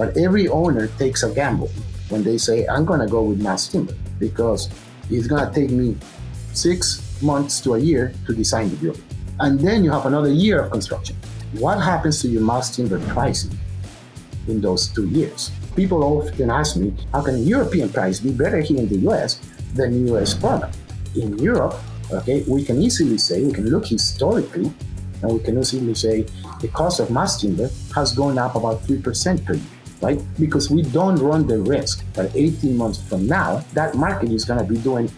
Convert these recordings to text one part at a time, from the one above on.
But every owner takes a gamble when they say, I'm going to go with mass timber because it's going to take me 6 months to a year to design the building. And then you have another year of construction. What happens to your mass timber pricing in those 2 years? People often ask me, how can a European price be better here in the US than US product? In Europe, okay, we can easily say, we can look historically, and we can easily say the cost of mass timber has gone up about 3% per year, right? Because we don't run the risk that 18 months from now, that market is gonna be doing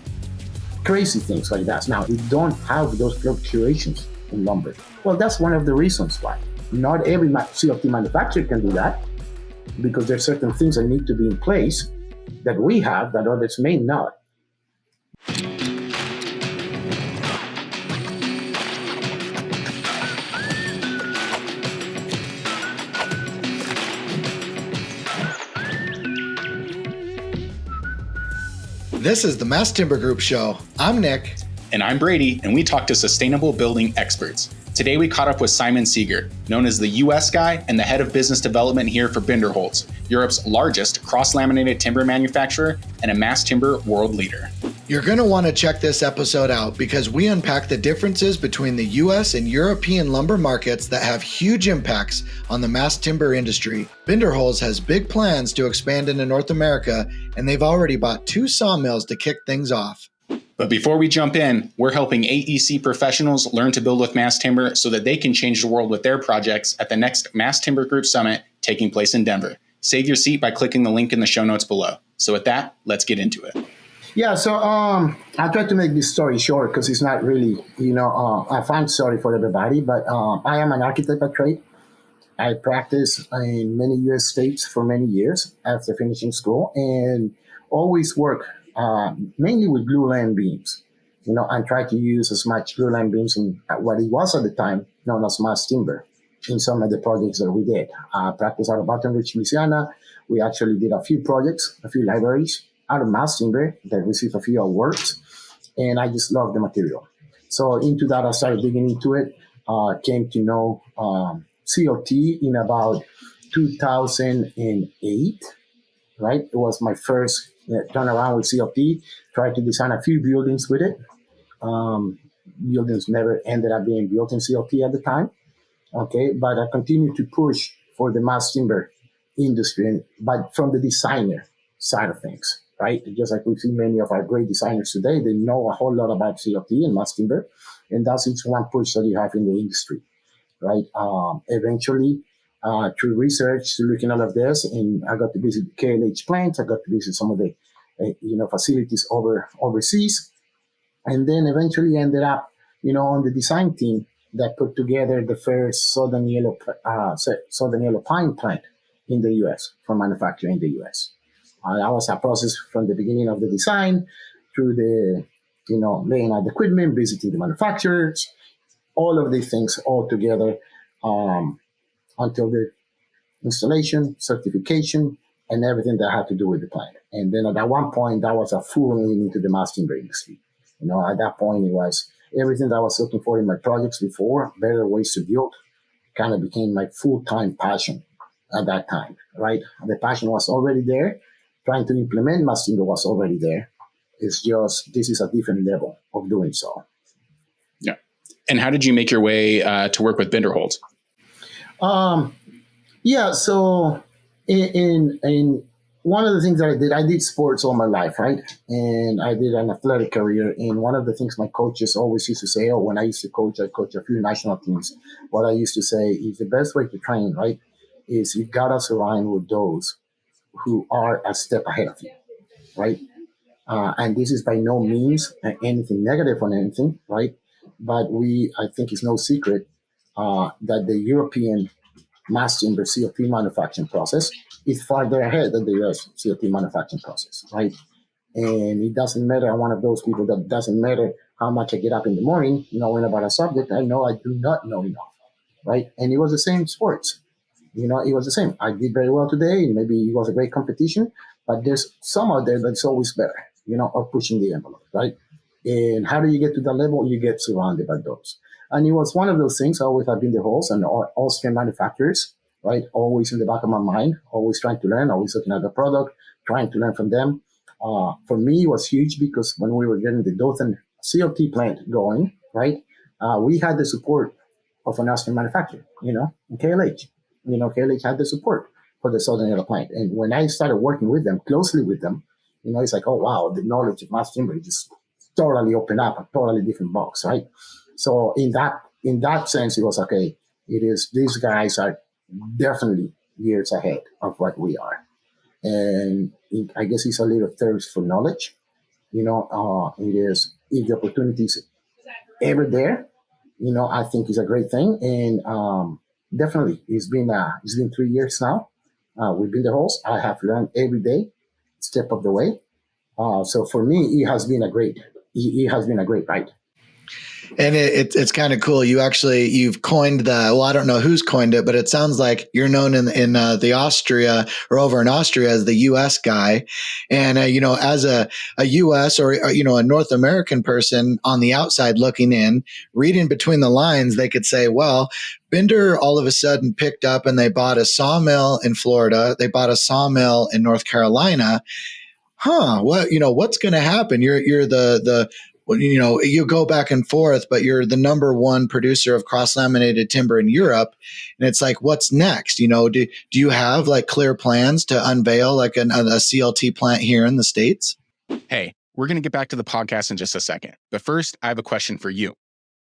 crazy things like that. Now, we don't have those fluctuations in lumber. Well, that's one of the reasons why. Not every CLT manufacturer can do that, because there's certain things that need to be in place that we have that others may not. This is the Mass Timber Group Show. I'm Nick. And I'm Brady, and we talk to sustainable building experts. Today we caught up with Simon Siegert, known as the US guy and the head of business development here for Binderholz, Europe's largest cross-laminated timber manufacturer and a mass timber world leader. You're going to want to check this episode out because we unpack the differences between the US and European lumber markets that have huge impacts on the mass timber industry. Binderholz has big plans to expand into North America, and they've already bought 2 sawmills to kick things off. But before we jump in, we're helping AEC professionals learn to build with mass timber so that they can change the world with their projects at the next Mass Timber Group Summit taking place in Denver. Save your seat by clicking the link in the show notes below. So with that, let's get into it. Yeah, so I try to make this story short because it's not really, a fun story for everybody, but I am an architect by trade. I practiced in many US states for many years after finishing school and always work mainly with glue-line beams, and try to use as much glue-line beams in what it was at the time known as mass timber in some of the projects that we did. Practice out of Baton Rouge, Louisiana. We actually did a few projects, a few libraries out of mass timber that received a few awards, and I just love the material. So into that, I started digging into it, came to know CLT in about 2008, right? It was my first turnaround with CLT, tried to design a few buildings with it. Buildings never ended up being built in CLT at the time, okay? But I continued to push for the mass timber industry, but from the designer side of things, right? Just like we see many of our great designers today, they know a whole lot about CLT and mass timber, and that's each one push that you have in the industry, right? Eventually, through research, looking at all of this, and I got to visit the KLH plants. I got to visit some of the, facilities overseas, and then eventually ended up, on the design team that put together the first southern yellow pine plant in the U.S. for manufacturing in the U.S. That was a process from the beginning of the design through the, laying out the equipment, visiting the manufacturers, all of these things all together. Until the installation, certification, and everything that had to do with the plant. And then at that one point, that was a full lean into the mass timber industry. At that point, it was everything that I was looking for in my projects before, better ways to build, kind of became my full-time passion at that time, right? The passion was already there. Trying to implement mass timber was already there. It's just, this is a different level of doing so. Yeah. And how did you make your way to work with Binderholz? So in one of the things that I did sports all my life, right? And I did an athletic career. And one of the things my coaches always used to say, when I used to coach, I coached a few national teams. What I used to say is the best way to train, right, is you got to surround with those who are a step ahead of you, right? And this is by no means anything negative on anything, right? But I think it's no secret that the European mass timber CLT manufacturing process is farther ahead than the US CLT manufacturing process, right? And it doesn't matter, I'm one of those people that doesn't matter how much I get up in the morning knowing about a subject, I know I do not know enough, right? And it was the same sports. It was the same. I did very well today, and maybe it was a great competition, but there's some out there that's always better, or pushing the envelope, right? And how do you get to that level? You get surrounded by those. And it was one of those things. I always have been the host and Austrian manufacturers right? Always in the back of my mind, always trying to learn, always looking at the product, trying to learn from them. For me, it was huge because when we were getting the Dothan CLT plant going, right, we had the support of an Austrian manufacturer, and KLH. KLH had the support for the Southern Yellow plant. And when I started working with them, closely with them, it's like, oh, wow, the knowledge of mass timber just totally opened up a totally different box, right? So in that sense, it was okay. These guys are definitely years ahead of what we are. And I guess it's a little thirst for knowledge. It is, if the opportunity is ever there, I think it's a great thing. And definitely, it's been 3 years now. With Binderholz, I have learned every day, step of the way. So for me, it has been a great ride. And it's kind of cool. You've coined I don't know who's coined it, but it sounds like you're known in the Austria or over in Austria as the U.S. guy. And, as a U.S. or, a North American person on the outside looking in, reading between the lines, they could say, well, Binder all of a sudden picked up and they bought a sawmill in Florida. They bought a sawmill in North Carolina. What's going to happen? You're the you go back and forth, but you're the number one producer of cross-laminated timber in Europe. And it's like, what's next? Do you have like clear plans to unveil like a CLT plant here in the States? Hey, we're going to get back to the podcast in just a second. But first, I have a question for you.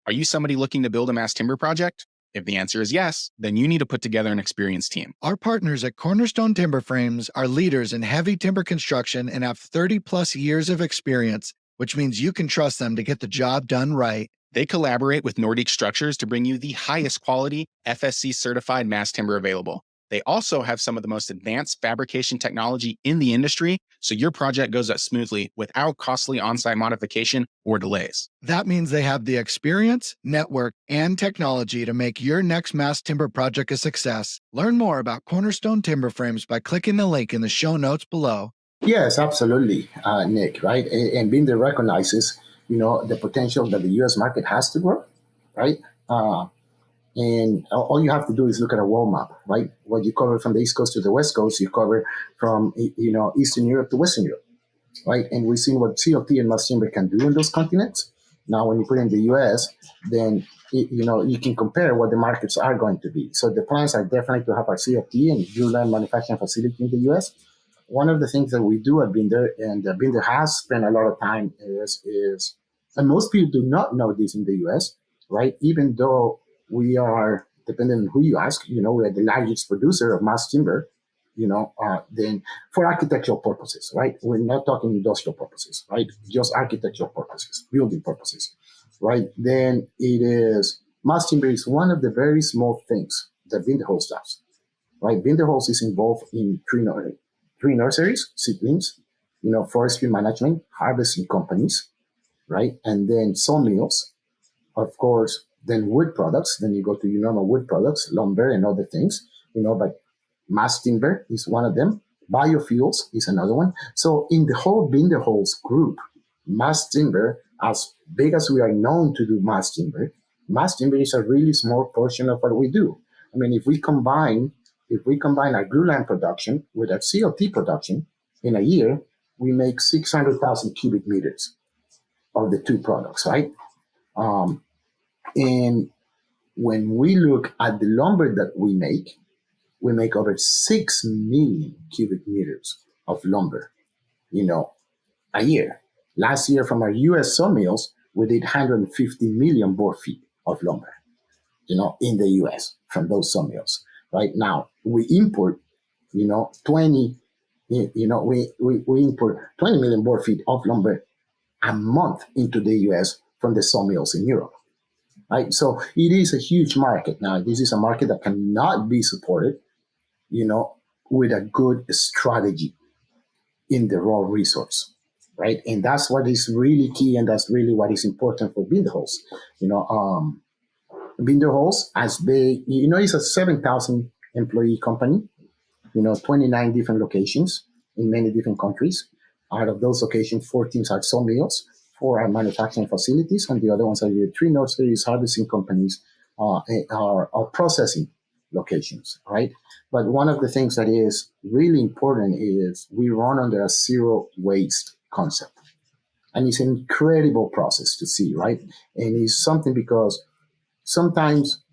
Are you somebody looking to build a mass timber project? If the answer is yes, then you need to put together an experienced team. Our partners at Cornerstone Timber Frames are leaders in heavy timber construction and have 30 plus years of experience, which means you can trust them to get the job done right. They collaborate with Nordic Structures to bring you the highest quality FSC certified mass timber available. They also have some of the most advanced fabrication technology in the industry, so your project goes up smoothly without costly on-site modification or delays. That means they have the experience, network, and technology to make your next mass timber project a success. Learn more about Cornerstone Timber Frames by clicking the link in the show notes below. Yes, absolutely, Nick, right? And Binder recognizes, the potential that the U.S. market has to grow, right? And all you have to do is look at a world map, right? What you cover from the East Coast to the West Coast, you cover from, Eastern Europe to Western Europe, right? And we've seen what CLT and mass timber can do in those continents. Now, when you put in the U.S., then, you can compare what the markets are going to be. So the plans are definitely to have our CLT and Julian manufacturing facility in the U.S. One of the things that we do at Binder, and Binder has spent a lot of time is, and most people do not know this in the U.S., right? Even though we are, depending on who you ask, we are the largest producer of mass timber, then for architectural purposes, right? We're not talking industrial purposes, right? Just architectural purposes, building purposes, right? Then mass timber is one of the very small things that Binderholz does, right? Binderholz is involved in tree nurseries, seedlings, forestry management, harvesting companies, right? And then sawmills, of course, then wood products. Then you go to your normal wood products, lumber and other things, but mass timber is one of them. Biofuels is another one. So in the whole Binderholz group, mass timber, as big as we are known to do mass timber is a really small portion of what we do. I mean, if we combine our glulam production with our CLT production in a year, we make 600,000 cubic meters of the two products, right? And when we look at the lumber that we make over 6 million cubic meters of lumber, a year. Last year from our U.S. sawmills, we did 150 million board feet of lumber, in the U.S. from those sawmills. Right now, we import, 20, we import 20 million board feet of lumber a month into the U.S. from the sawmills in Europe. Right? So it is a huge market. Now, this is a market that cannot be supported, with a good strategy in the raw resource, right? And that's what is really key, and that's really what is important for Binderholz. Binderholz, as big, it's a 7,000 employee company, 29 different locations in many different countries. Out of those locations, 14 are sawmills, 4 are manufacturing facilities, and the other ones are the tree nurseries, harvesting companies, are processing locations, right? But one of the things that is really important is we run under a zero waste concept. And it's an incredible process to see, right? And it's something because sometimes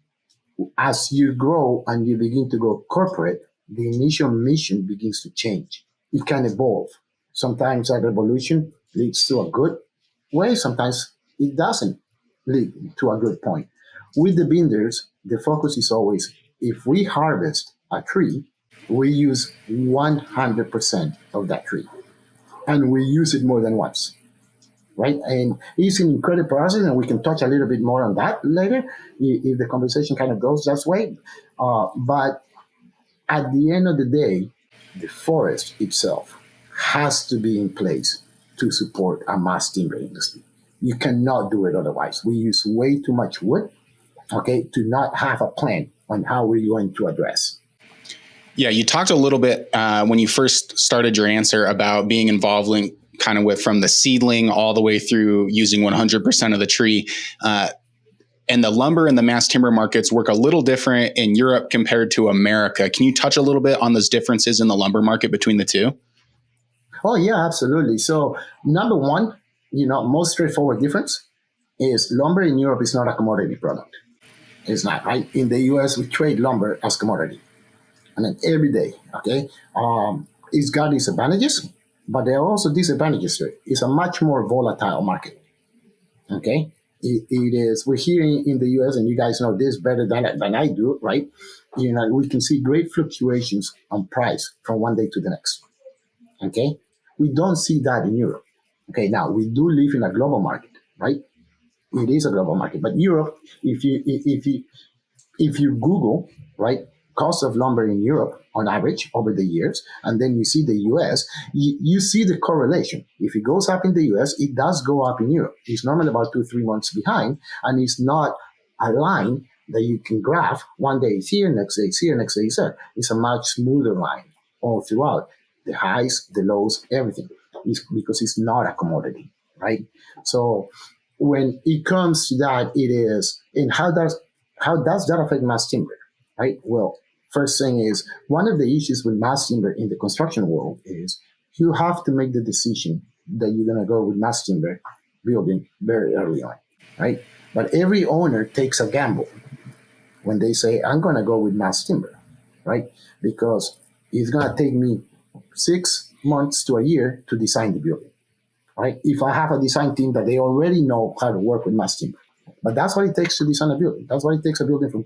as you grow and you begin to go corporate, the initial mission begins to change. It can evolve. Sometimes that evolution leads to a good way, sometimes it doesn't lead to a good point. With the binders, the focus is always if we harvest a tree, we use 100% of that tree and we use it more than once, right? And it's an incredible process, and we can touch a little bit more on that later if the conversation kind of goes that way. But at the end of the day, the forest itself has to be in place to support a mass timber industry. You cannot do it otherwise. We use way too much wood, okay, to not have a plan on how we're going to address. Yeah, you talked a little bit when you first started your answer about being involved in kind of with from the seedling all the way through using 100% of the tree. And the lumber and the mass timber markets work a little different in Europe compared to America. Can you touch a little bit on those differences in the lumber market between the two? Oh, yeah, absolutely. So number one, most straightforward difference is lumber in Europe is not a commodity product. It's not, right? In the US, we trade lumber as commodity. And then every day, okay? It's got its advantages, but there are also disadvantages to it. It's a much more volatile market, okay? It is, we're here in the US, and you guys know this better than I do, right? We can see great fluctuations on price from one day to the next, okay? We don't see that in Europe. Okay, now we do live in a global market, right? It is a global market, but Europe, if you Google, right, cost of lumber in Europe on average over the years, and then you see the US, you see the correlation. If it goes up in the US, it does go up in Europe. It's normally about 2-3 months behind, and it's not a line that you can graph. One day it's here, next day it's here, next day it's there. It's a much smoother line all throughout. The highs, the lows, everything. It's because it's not a commodity, right? So when it comes to that, it is, and how does that affect mass timber, right? Well, first thing is, one of the issues with mass timber in the construction world is you have to make the decision that you're going to go with mass timber building very early on, right? But every owner takes a gamble when they say, I'm going to go with mass timber, right? Because it's going to take me 6 months to a year to design the building, right? If I have a design team that they already know how to work with mass timber, but that's what it takes to design a building. That's what it takes a building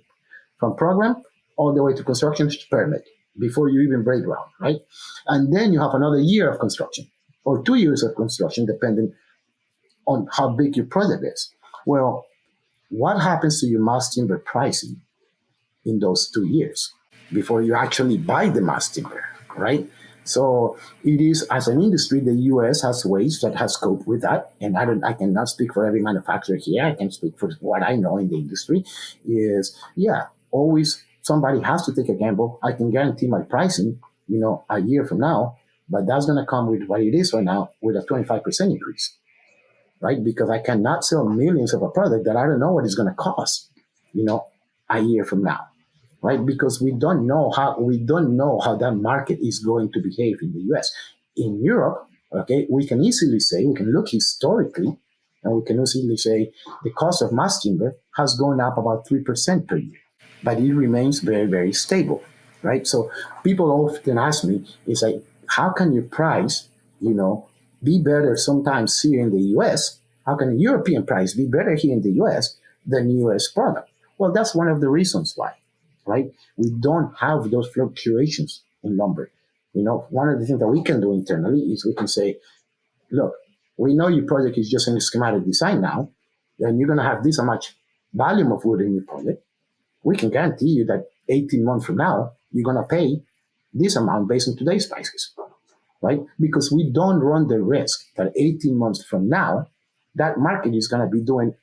from program all the way to construction to permit before you even break ground, right? And then you have another year of construction or 2 years of construction, depending on how big your project is. Well, what happens to your mass timber pricing in those 2 years before you actually buy the mass timber, right? So it is, as an industry, the U.S. has ways that has coped with that, and I cannot speak for every manufacturer here. I can speak for what I know in the industry. Is always somebody has to take a gamble. I can guarantee my pricing, a year from now, but that's going to come with what it is right now with a 25% increase, right? Because I cannot sell millions of a product that I don't know what it's going to cost, a year from now. Right, because we don't know how that market is going to behave in the U.S. In Europe, okay, we can look historically, and we can easily say the cost of mass timber has gone up about 3% per year, but it remains very, very stable, right? So people often ask me, it's like, how can your price, be better sometimes here in the U.S.? How can a European price be better here in the U.S. than U.S. product? Well, that's one of the reasons why. Right? We don't have those fluctuations in lumber. One of the things that we can do internally is we can say, look, we know your project is just in a schematic design now, and you're going to have this much volume of wood in your project. We can guarantee you that 18 months from now, you're going to pay this amount based on today's prices, right? Because we don't run the risk that 18 months from now, that market is going to be doing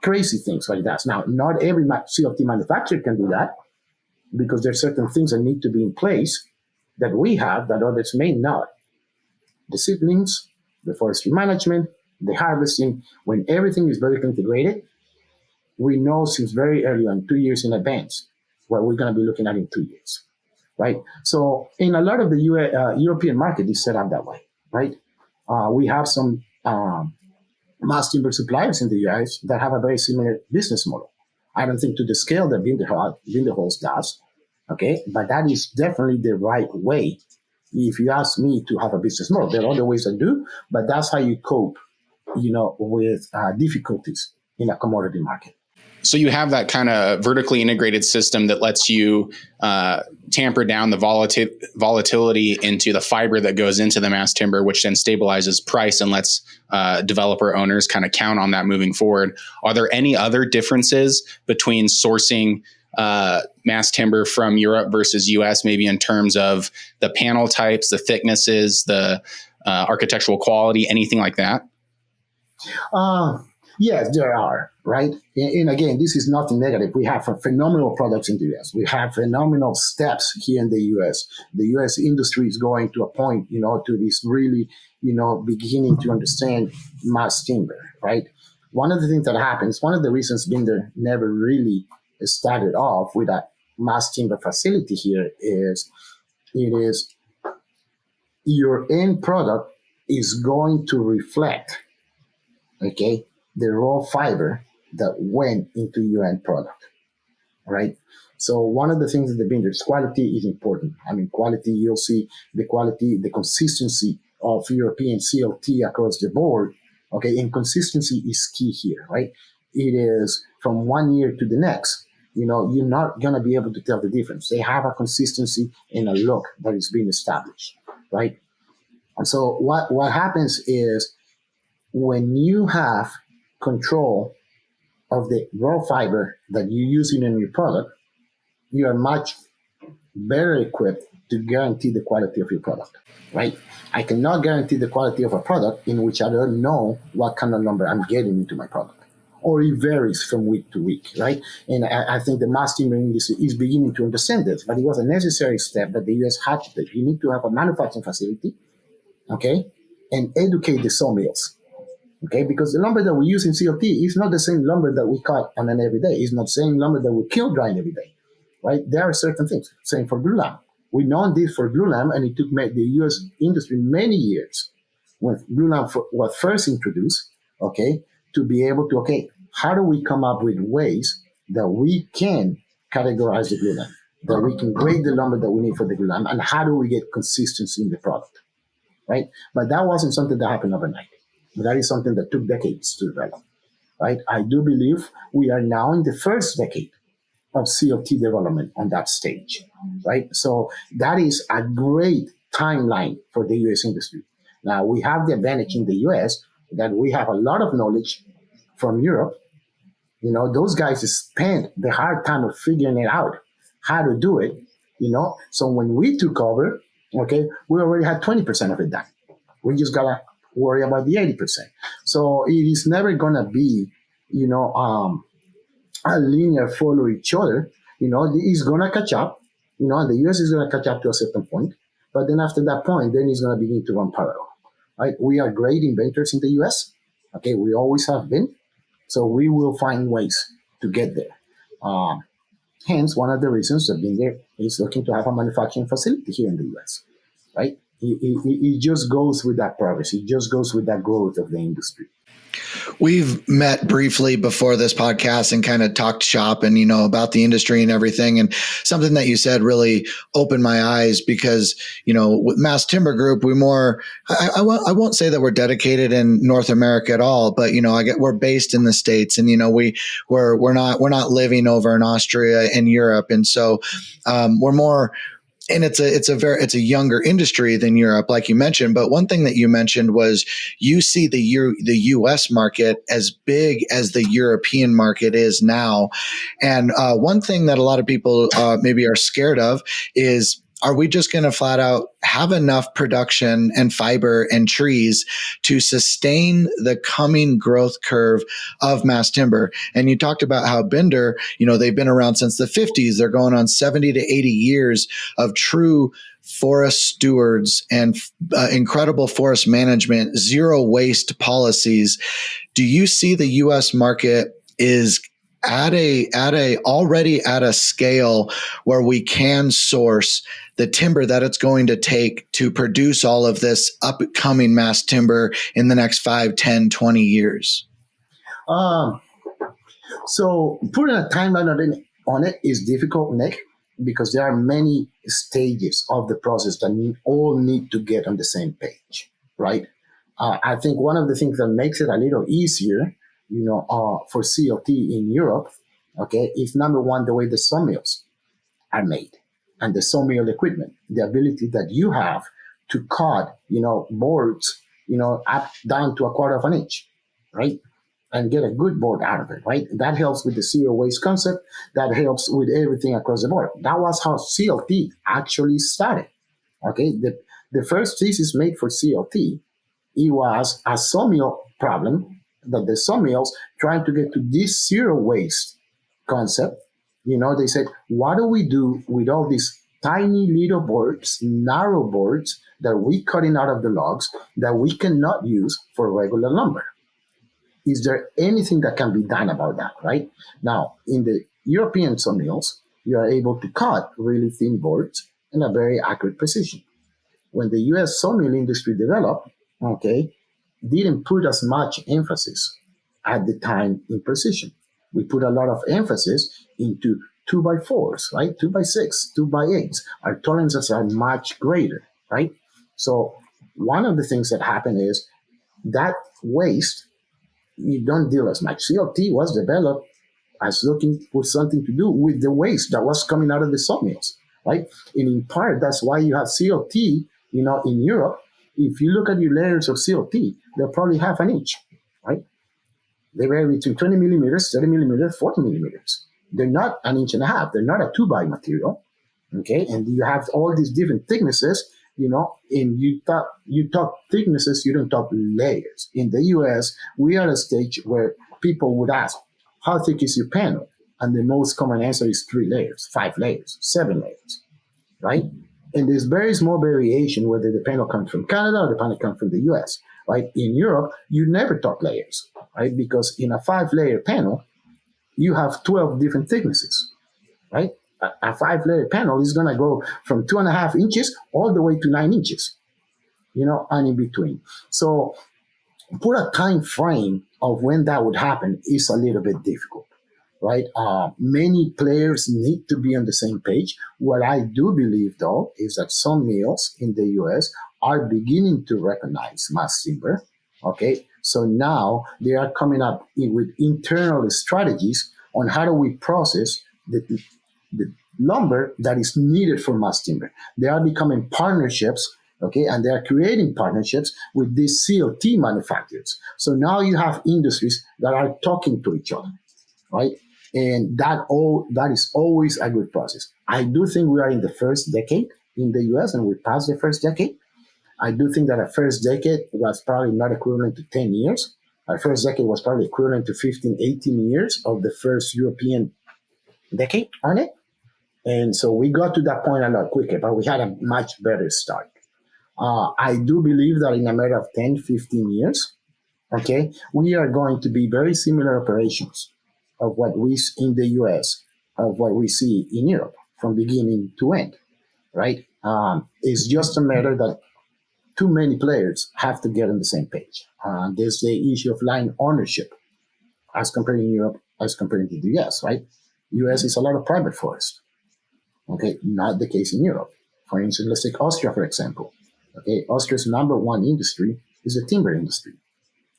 crazy things like that. Now, not every CLT manufacturer can do that because there's certain things that need to be in place that we have that others may not. The seedlings, the forestry management, the harvesting, when everything is vertically integrated, we know since very early on, 2 years in advance, what we're going to be looking at in 2 years, right? So in a lot of the European market is set up that way, right? We have some mass timber suppliers in the US that have a very similar business model. I don't think to the scale that Binderholz does, okay? But that is definitely the right way, if you ask me, to have a business model. There are other ways that do, but that's how you cope, with difficulties in a commodity market. So you have that kind of vertically integrated system that lets you tamper down the volatility into the fiber that goes into the mass timber, which then stabilizes price and lets developer owners kind of count on that moving forward. Are there any other differences between sourcing mass timber from Europe versus US, maybe in terms of the panel types, the thicknesses, the architectural quality, anything like that? Yes, there are, right? And again, this is nothing negative. We have phenomenal products in the US. We have phenomenal steps here in the US. The US industry is going to a point, to this really, beginning to understand mass timber, right? One of the things that happens, one of the reasons Binder never really started off with a mass timber facility here is your end product is going to reflect, okay, the raw fiber that went into your end product, right? So one of the things that the Binder's quality is important. I mean, quality, you'll see the quality, the consistency of European CLT across the board, okay? And consistency is key here, right? It is from 1 year to the next, you're not going to be able to tell the difference. They have a consistency and a look that is being established, right? And so what happens is when you have control of the raw fiber that you're using in your product, you are much better equipped to guarantee the quality of your product, right? I cannot guarantee the quality of a product in which I don't know what kind of lumber I'm getting into my product, or it varies from week to week, right? And I think the mass timber industry is beginning to understand this, but it was a necessary step that the US had to take. You need to have a manufacturing facility, okay, and educate the sawmills. Okay, because the lumber that we use in CLT is not the same lumber that we cut on an everyday. It's not the same lumber that we kill drying every day, right? There are certain things. Same for glulam. We know this for glulam, and it took the U.S. industry many years when glulam was first introduced, okay, to be able to, okay, how do we come up with ways that we can categorize the glulam, that we can grade the lumber that we need for the glulam, and how do we get consistency in the product, right? But that wasn't something that happened overnight. That is something that took decades to develop, right? I do believe we are now in the first decade of CLT development on that stage, right? So that is a great timeline for the U.S. industry. Now, we have the advantage in the U.S. that we have a lot of knowledge from Europe. Those guys spent the hard time of figuring it out, how to do it, So when we took over, okay, we already had 20% of it done. We just got to worry about the 80%. So it is never going to be, a linear follow each other. It's going to catch up, and the US is going to catch up to a certain point. But then after that point, then it's going to begin to run parallel, right? We are great inventors in the US. Okay, we always have been. So we will find ways to get there. Hence, one of the reasons that Binder is looking to have a manufacturing facility here in the US, right? It just goes with that progress. It just goes with that growth of the industry. We've met briefly before this podcast and kind of talked shop and, about the industry and everything. And something that you said really opened my eyes because, with Mass Timber Group, I won't say that we're dedicated in North America at all, but, we're based in the States and, we're not living over in Austria and Europe. And so, we're more. And it's a younger industry than Europe, like you mentioned. But one thing that you mentioned was you see the U.S. market as big as the European market is now. And one thing that a lot of people maybe are scared of is, are we just going to flat out have enough production and fiber and trees to sustain the coming growth curve of mass timber? And you talked about how Binder, they've been around since the 50s. They're going on 70 to 80 years of true forest stewards and incredible forest management, zero waste policies. Do you see the U.S. market is at a already at a scale where we can source the timber that it's going to take to produce all of this upcoming mass timber in the next 5, 10, 20 years? Um, so putting a timeline on it is difficult, Nick, because there are many stages of the process that all need to get on the same page, right? I think one of the things that makes it a little easier, for CLT in Europe, okay, is number one, the way the sawmills are made and the sawmill equipment, the ability that you have to cut, boards, up down to a quarter of an inch, right? And get a good board out of it, right? That helps with the zero waste concept. That helps with everything across the board. That was how CLT actually started, okay? The first thesis made for CLT, it was a sawmill problem that the sawmills trying to get to this zero waste concept. They said, what do we do with all these tiny little boards, narrow boards that we cutting out of the logs that we cannot use for regular lumber? Is there anything that can be done about that, right? Now, in the European sawmills, you are able to cut really thin boards in a very accurate precision. When the U.S. sawmill industry developed, okay, didn't put as much emphasis at the time in precision. We put a lot of emphasis into 2x4s, right? 2x6, 2x8s. Our tolerances are much greater, right? So one of the things that happened is that waste, you don't deal as much. CLT was developed as looking for something to do with the waste that was coming out of the sawmills, right? And in part, that's why you have CLT, in Europe. If you look at your layers of CLT, they're probably half an inch, right? They vary between 20 millimeters, 30 millimeters, 40 millimeters. They're not an inch and a half. They're not a 2x material, okay? And you have all these different thicknesses, and you talk thicknesses, you don't talk layers. In the US, we are at a stage where people would ask, how thick is your panel? And the most common answer is 3 layers, 5 layers, 7 layers, right? And there's very small variation whether the panel comes from Canada or the panel comes from the US, right? In Europe, you never talk layers, right? Because in a 5-layer panel, you have 12 different thicknesses, right? A 5-layer panel is going to go from 2.5 inches all the way to 9 inches, and in between. So put a time frame of when that would happen is a little bit difficult, right? Many players need to be on the same page. What I do believe, though, is that some mills in the U.S. are beginning to recognize mass timber, okay? So now they are coming up with internal strategies on how do we process the lumber that is needed for mass timber. They are becoming partnerships, okay, and they are creating partnerships with these CLT manufacturers. So now you have industries that are talking to each other, right? And that is always a good process. I do think we are in the first decade in the US, and we passed the first decade. I do think that our first decade was probably not equivalent to 10 years. Our first decade was probably equivalent to 15, 18 years of the first European decade on it. And so we got to that point a lot quicker, but we had a much better start. I do believe that in a matter of 10, 15 years, okay, we are going to be very similar operations of what we see in the US, of what we see in Europe from beginning to end, right? It's just a matter that too many players have to get on the same page. There's the issue of land ownership as compared in Europe, as compared to the US, right? US is a lot of private forest. Okay, not the case in Europe. For instance, let's take Austria, for example. Okay, Austria's number one industry is the timber industry,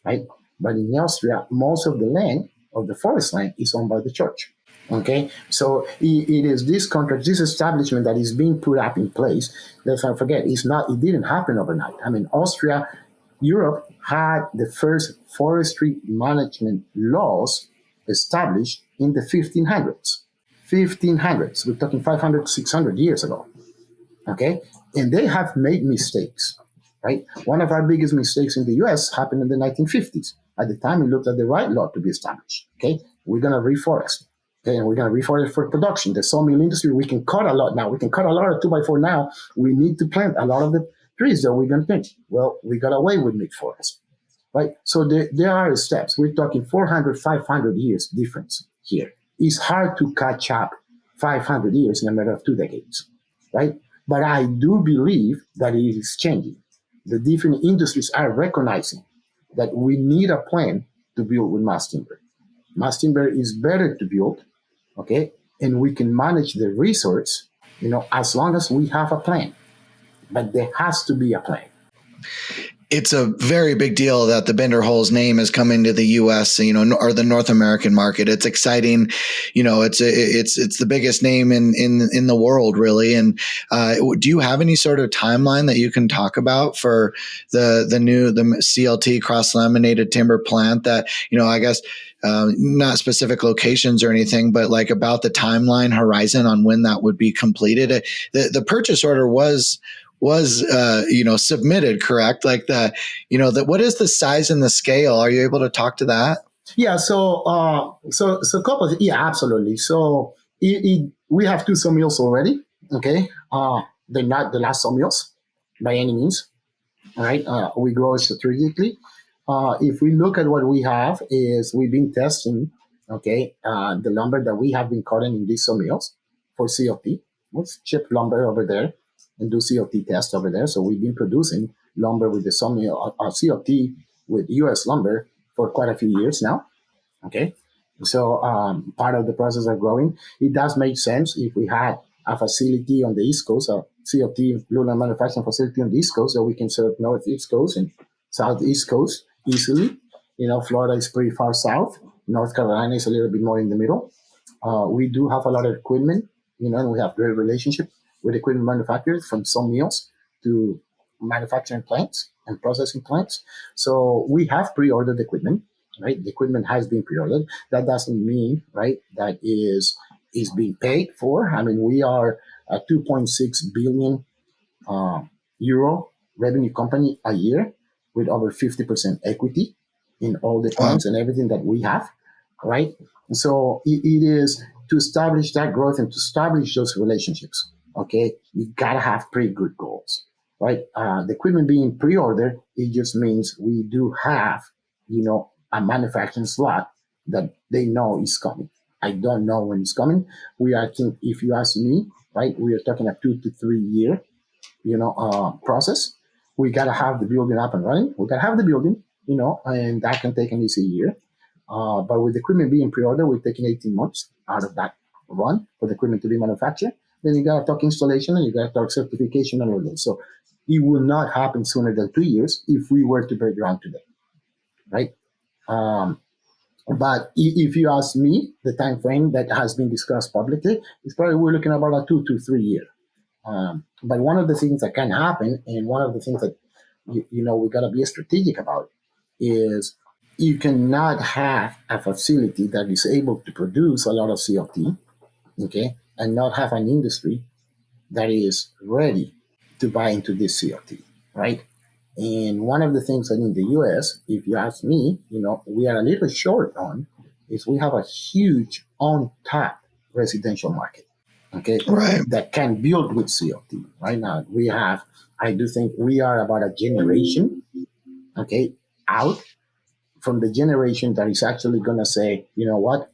right? But in Austria, most of the land, of the forest land, is owned by the church. Okay, so it is this contract, this establishment that is being put up in place. Let's not forget, it didn't happen overnight. I mean, Europe had the first forestry management laws established in the 1500s. 1500s, we're talking 500, 600 years ago. Okay, and they have made mistakes, right? One of our biggest mistakes in the US happened in the 1950s. At the time, we looked at the right law to be established. Okay, we're going to reforest. Okay, and we're going to reforest for production. The sawmill industry, we can cut a lot now. We can cut a lot of 2x4 now. We need to plant a lot of the trees that we're going to plant. Well, we got away with mid-forest, right? So there are steps. We're talking 400, 500 years difference here. It's hard to catch up 500 years in a matter of 2 decades, right? But I do believe that it is changing. The different industries are recognizing that we need a plan to build with mass timber. Mass timber is better to build, okay? And we can manage the resource, as long as we have a plan. But there has to be a plan. It's a very big deal that the Binderholz name is coming to the U.S., or the North American market. It's exciting. It's the biggest name in the world, really. And do you have any sort of timeline that you can talk about for the CLT cross laminated timber plant that, I guess, not specific locations or anything, but like about the timeline horizon on when that would be completed? The purchase order was submitted, correct? Like what is the size and the scale? Are you able to talk to that? Yeah. So yeah, absolutely. So we have 2 sawmills already. Okay. They're not the last sawmills by any means. All right. We grow strategically. If we look at what we have is we've been testing, okay, the lumber that we have been cutting in these sawmills for CLT. Let's chip lumber over there and do CLT tests over there. So we've been producing lumber with the sawmill, CLT with U.S. lumber for quite a few years now. Okay, so part of the process of growing, it does make sense if we had a facility on the East Coast, a CLT lunar manufacturing facility on the East Coast, so we can serve Northeast Coast and Southeast Coast easily. Florida is pretty far south. North Carolina is a little bit more in the middle. We do have a lot of equipment, and we have great relationship with equipment manufacturers, from sawmills to manufacturing plants and processing plants. So we have pre-ordered equipment, right? The equipment has been pre-ordered. That doesn't mean, right, that is being paid for. I mean, we are a 2.6 billion euro revenue company a year with over 50% equity in all the plants and everything that we have, right? So it is to establish that growth and to establish those relationships. Okay, you gotta have pretty good goals, right? The equipment being pre-ordered, it just means we do have, a manufacturing slot that they know is coming. I don't know when it's coming. If you ask me, right, we are talking a 2 to 3 year, process. We gotta have the building up and running. We gotta have the building, and that can take an easy year. But with the equipment being pre-ordered, we're taking 18 months out of that run for the equipment to be manufactured. Then you got to talk installation and you got to talk certification and all that. So it will not happen sooner than 2 years if we were to break ground today, right? But if you ask me, the time frame that has been discussed publicly is probably we're looking at about a 2 to 3 year. But one of the things that can happen, and one of the things that we got to be strategic about, is you cannot have a facility that is able to produce a lot of CLT, okay, and not have an industry that is ready to buy into this CLT, right? And one of the things that in the US, if you ask me, we are a little short on, is we have a huge untapped residential market, okay, right, that can build with CLT. Right now, I do think we are about a generation, okay, out from the generation that is actually going to say, you know what,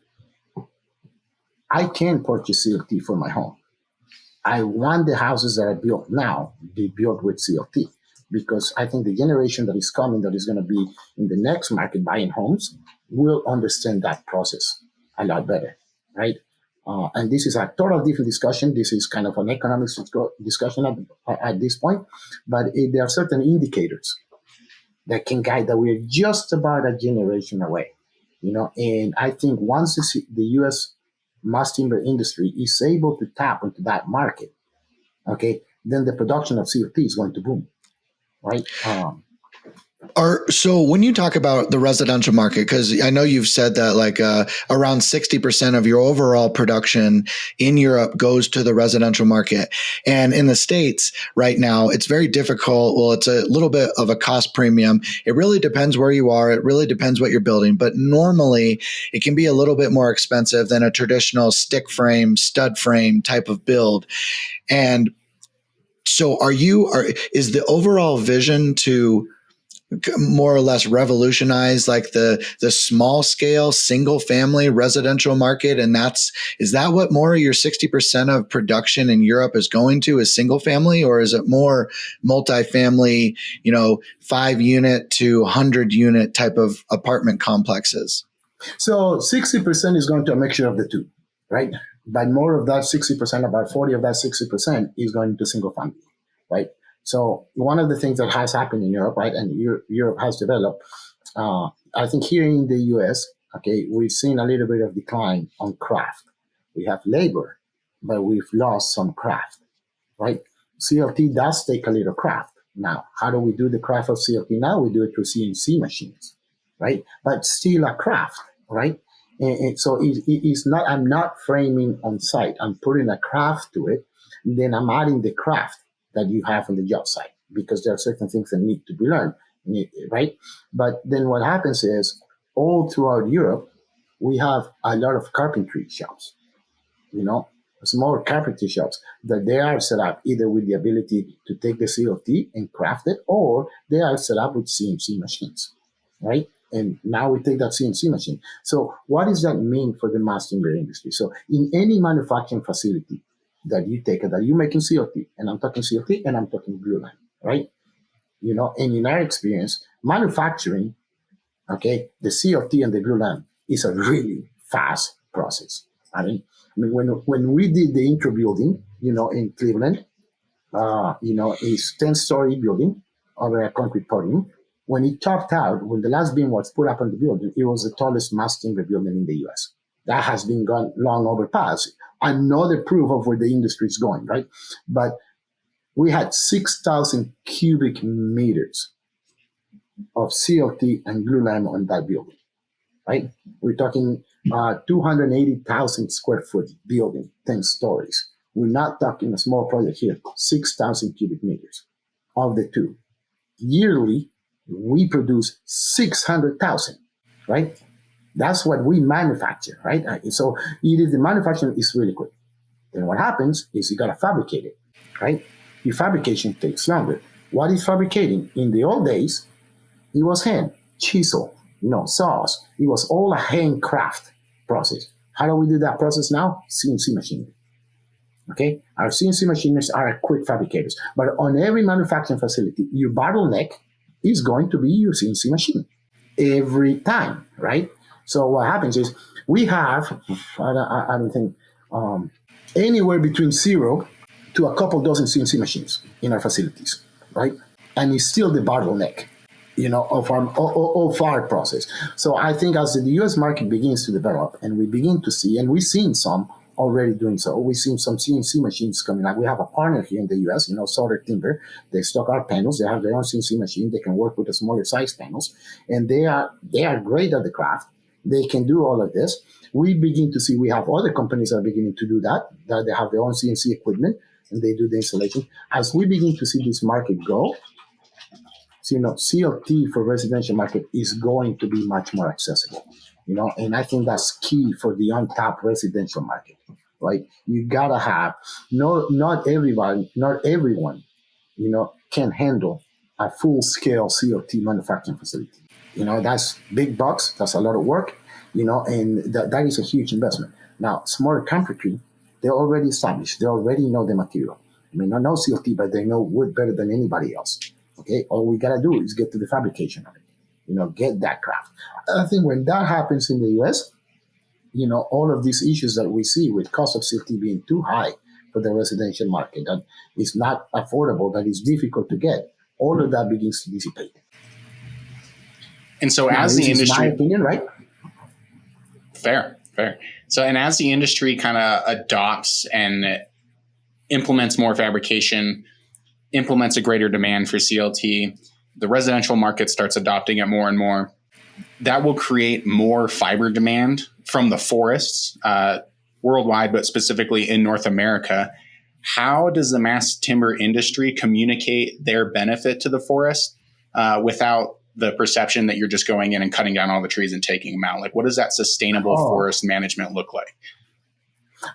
I can purchase CLT for my home. I want the houses that are built now be built with CLT, because I think the generation that is coming, that is going to be in the next market buying homes, will understand that process a lot better, right? And this is a total different discussion. This is kind of an economics discussion at this point, but there are certain indicators that can guide that we're just about a generation away, and I think once the U.S. mass timber industry is able to tap into that market, okay, then the production of CLT is going to boom, right? So when you talk about the residential market, because I know you've said that like around 60% of your overall production in Europe goes to the residential market. And in the States right now, it's very difficult. Well, it's a little bit of a cost premium. It really depends where you are. It really depends what you're building. But normally it can be a little bit more expensive than a traditional stick frame, stud frame type of build. And so is the overall vision to more or less revolutionize like the small scale single family residential market, and is that what more of your 60% of production in Europe is going to, is single family, or is it more multifamily, 5 unit to 100 unit type of apartment complexes? So 60% is going to a mixture of the two, right? But more of that 60%, about 40 of that 60% is going to single family, right? So one of the things that has happened in Europe, right, and Europe has developed, I think here in the US, okay, we've seen a little bit of decline on craft. We have labor, but we've lost some craft, right? CLT does take a little craft. Now, how do we do the craft of CLT now? We do it through CNC machines, right? But still a craft, right? And so it's not, I'm not framing on site. I'm putting a craft to it, and then I'm adding the craft that you have on the job site, because there are certain things that need to be learned, right? But then what happens is, all throughout Europe, we have a lot of carpentry shops, small carpentry shops that they are set up either with the ability to take the CLT and craft it, or they are set up with CNC machines, right? And now we take that CNC machine. So what does that mean for the mass timber industry? So in any manufacturing facility that you take, that you're making CLT, and I'm talking CLT and I'm talking glue line, right? And in our experience, manufacturing, okay, the CLT and the glue line is a really fast process. I mean, when we did the intro building, in Cleveland, it's 10-story building over a concrete podium. When it topped out, when the last beam was put up on the building, it was the tallest mass timber building in the U.S. That has been gone long overpassed. Another proof of where the industry is going, right? But we had 6,000 cubic meters of CLT and glue lime on that building, right? We're talking 280,000 square foot building, 10 stories. We're not talking a small project here, 6,000 cubic meters of the two. Yearly, we produce 600,000, right? That's what we manufacture, right? So the manufacturing is really quick. Then what happens is you got to fabricate it, right? Your fabrication takes longer. What is fabricating? In the old days, it was hand, chisel, saws. It was all a handcraft process. How do we do that process now? CNC machinery. Okay? Our CNC machinists are quick fabricators. But on every manufacturing facility, your bottleneck is going to be your CNC machine every time, right? So what happens is we have, I don't think, anywhere between 0 to a couple dozen CNC machines in our facilities, right? And it's still the bottleneck, of our process. So I think as the U.S. market begins to develop, and we begin to see, and we've seen some already doing so. We've seen some CNC machines coming out. We have a partner here in the U.S., Solder Timber. They stock our panels. They have their own CNC machine. They can work with the smaller size panels, and they are great at the craft. They can do all of this. We begin to see, we have other companies that are beginning to do that they have their own CNC equipment, and they do the installation. As we begin to see this market grow, CLT for residential market is going to be much more accessible, and I think that's key for the untapped residential market, right? You gotta have, not everyone, can handle a full-scale CLT manufacturing facility. That's big bucks, that's a lot of work, and that is a huge investment. Now, smaller carpentry, they're already established, they already know the material. I mean, not know CLT, but they know wood better than anybody else. Okay, all we gotta do is get to the fabrication of it. Get that craft. I think when that happens in the US, all of these issues that we see with cost of CLT being too high for the residential market, that is not affordable, that is difficult to get, all of that begins to dissipate. And so as the industry, my opinion, right? Fair. So, and as the industry kind of adopts and implements more fabrication, implements a greater demand for CLT, the residential market starts adopting it more and more. That will create more fiber demand from the forests worldwide, but specifically in North America. How does the mass timber industry communicate their benefit to the forest without the perception that you're just going in and cutting down all the trees and taking them out? Like, what does that sustainable forest management look like?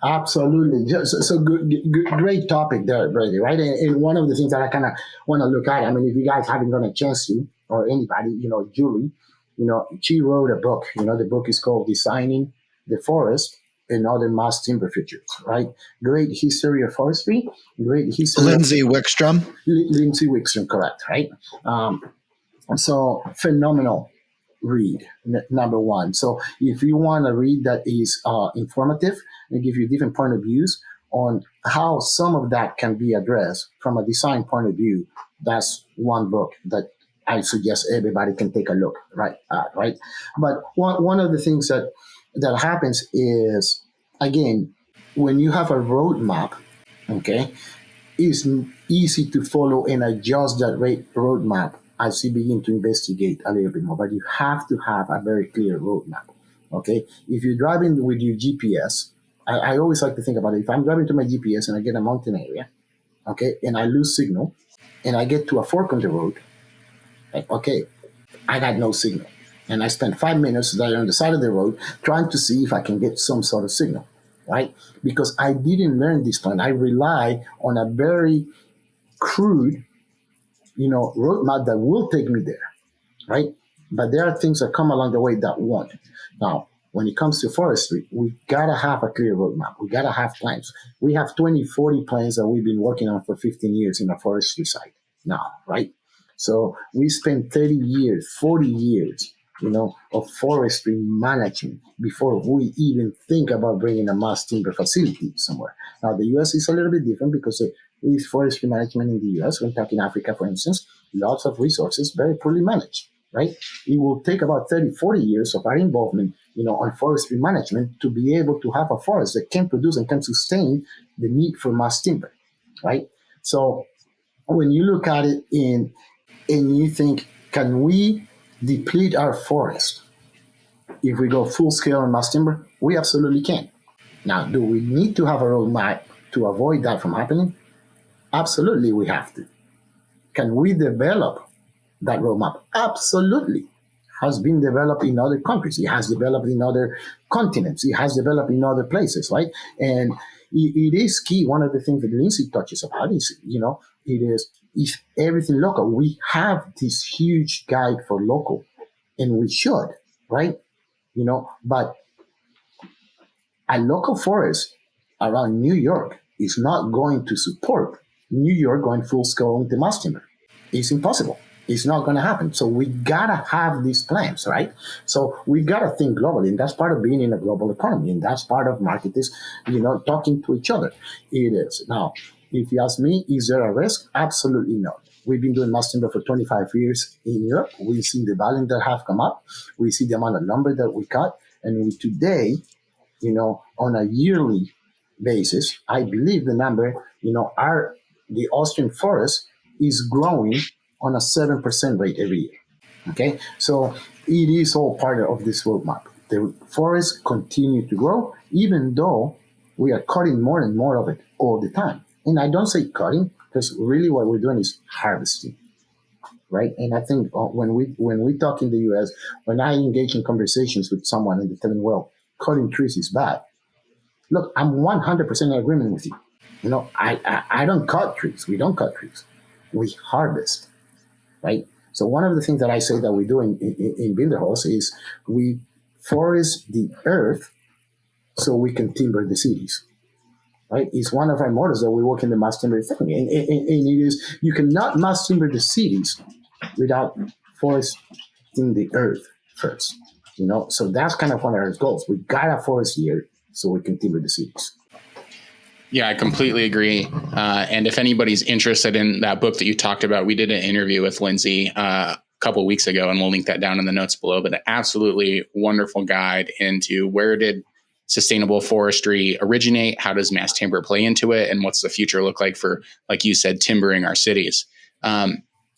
Absolutely. So great topic there, Brady, right? And one of the things that I kind of want to look at, I mean, if you guys haven't gotten a chance to, or anybody, Julie, she wrote a book. The book is called Designing the Forest and Other Mass Timber Features, right? Great history of forestry, great history Lindsay Wickstrom. Lindsay Wickstrom, correct, right? So phenomenal read, number one. So if you want a read that is informative and give you different point of views on how some of that can be addressed from a design point of view, that's one book that I suggest everybody can take a look right. But one of the things that happens is, again, when you have a roadmap, okay, it's easy to follow and adjust that roadmap as you begin to investigate a little bit more. But you have to have a very clear roadmap. Okay, if you're driving with your GPS, I always like to think about it. If I'm driving to my GPS and I get a mountain area, okay, and I lose signal, and I get to a fork on the road, like, okay, I got no signal. And I spent 5 minutes there on the side of the road trying to see if I can get some sort of signal, right? Because I didn't learn this plan. I rely on a very crude, roadmap that will take me there, right? But there are things that come along the way that won't. Now, when it comes to forestry, we gotta have a clear roadmap. We gotta have plans. We have 20, 40 plans that we've been working on for 15 years in a forestry site now, right? So we spent 30 years, 40 years, of forestry management before we even think about bringing a mass timber facility somewhere. Now, the U.S. is a little bit different because there is forestry management in the U.S. When talking Africa, for instance, lots of resources, very poorly managed, right? It will take about 30, 40 years of our involvement, on forestry management to be able to have a forest that can produce and can sustain the need for mass timber, right? So when you look at it and you think, can we deplete our forest if we go full scale on mass timber? We absolutely can. Now, do we need to have a roadmap to avoid that from happening? Absolutely, we have to. Can we develop that roadmap? Absolutely. Has been developed in other countries. It has developed in other continents. It has developed in other places, right? And it is key. One of the things that Lindsay touches about is, is everything local. We have this huge guide for local, and we should, right? But a local forest around New York is not going to support New York going full scale into mass timber. It's impossible. It's not going to happen. So we gotta have these plans, right? So we gotta think globally, and that's part of being in a global economy, and that's part of marketers, talking to each other. It is. Now, if you ask me, is there a risk? Absolutely not. We've been doing mass timber for 25 years in Europe. We've seen the volume that have come up. We see the amount of lumber that we cut, and today, on a yearly basis, I believe the number, the Austrian forest is growing on a 7% rate every year. Okay, so it is all part of this roadmap. The forests continue to grow, even though we are cutting more and more of it all the time. And I don't say cutting, because really what we're doing is harvesting, right? And I think when we talk in the U.S., when I engage in conversations with someone and they tell me, well, cutting trees is bad. Look, I'm 100% in agreement with you. I don't cut trees. We don't cut trees. We harvest. Right. So one of the things that I say that we do in Binderholz is we forest the earth so we can timber the cities. Right. It's one of our mottos that we work in the mass timber thing. And it is, you cannot mass timber the cities without foresting the earth first. So that's kind of one of our goals. We got to forest the earth so we can timber the cities. Yeah, I completely agree. And if anybody's interested in that book that you talked about, we did an interview with Lindsay a couple of weeks ago, and we'll link that down in the notes below. But an absolutely wonderful guide into where did sustainable forestry originate? How does mass timber play into it? And what's the future look like for, like you said, timbering our cities?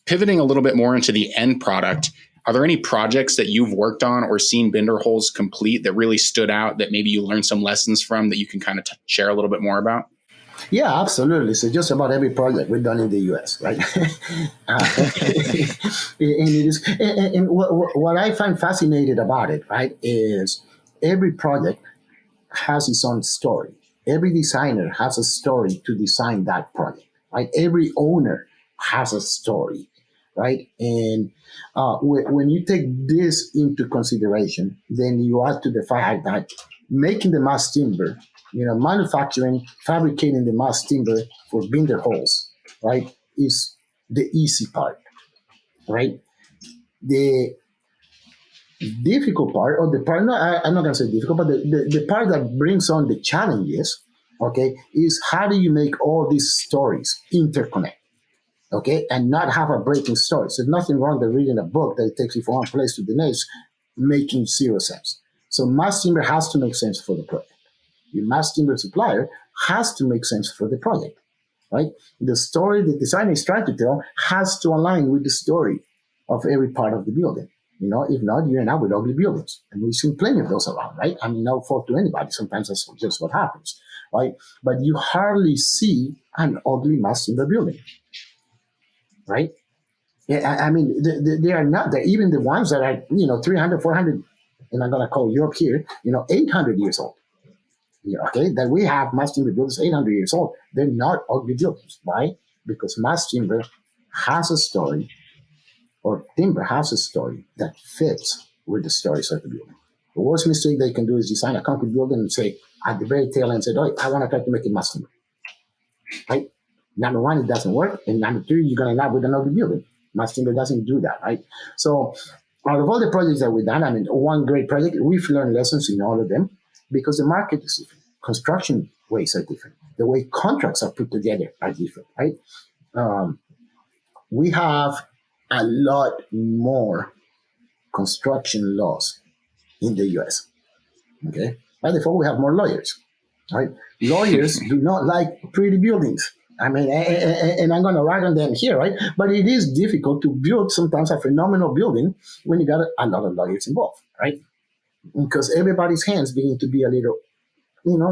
Pivoting a little bit more into the end product, are there any projects that you've worked on or seen Binderholz complete that really stood out that maybe you learned some lessons from that you can kind of share a little bit more about? Yeah, absolutely. So just about every project we've done in the U.S., right? and what I find fascinating about it, right, is every project has its own story. Every designer has a story to design that project, right? Every owner has a story. right? And when you take this into consideration, then you have to define that making the mass timber, manufacturing, fabricating the mass timber for Binderholz, right, is the easy part, right? The difficult part, or the part, no, I'm not going to say difficult, but the part that brings on the challenges, okay, is how do you make all these stories interconnect? Okay, and not have a breaking story. So nothing wrong with reading a book that takes you from one place to the next, making zero sense. So mass timber has to make sense for the project. Your mass timber supplier has to make sense for the project, right? The story the designer is trying to tell has to align with the story of every part of the building. If not, you end up with ugly buildings. And we've seen plenty of those around, right? I mean, no fault to anybody. Sometimes that's just what happens, right? But you hardly see an ugly mass timber building, right? Yeah, I mean, they are not there. Even the ones that are, 300, 400, and I'm going to call Europe here, 800 years old. Okay, that we have mass timber buildings 800 years old. They're not ugly buildings. Why? Because mass timber has a story, or timber has a story that fits with the stories of the building. The worst mistake they can do is design a concrete building and say, at the very tail end, say, oh, I want to try to make it mass timber. Right? Number one, it doesn't work. And number two, you're going to end up with another building. Mass timber doesn't do that, right? So out of all the projects that we've done, I mean, one great project, we've learned lessons in all of them because the market is different. Construction ways are different. The way contracts are put together are different, right? We have a lot more construction laws in the U.S., okay? By default, we have more lawyers, right? Lawyers do not like pretty buildings. I mean, and I'm going to rag on them here, right? But it is difficult to build sometimes a phenomenal building when you got a lot of lawyers involved, right? Because everybody's hands begin to be a little,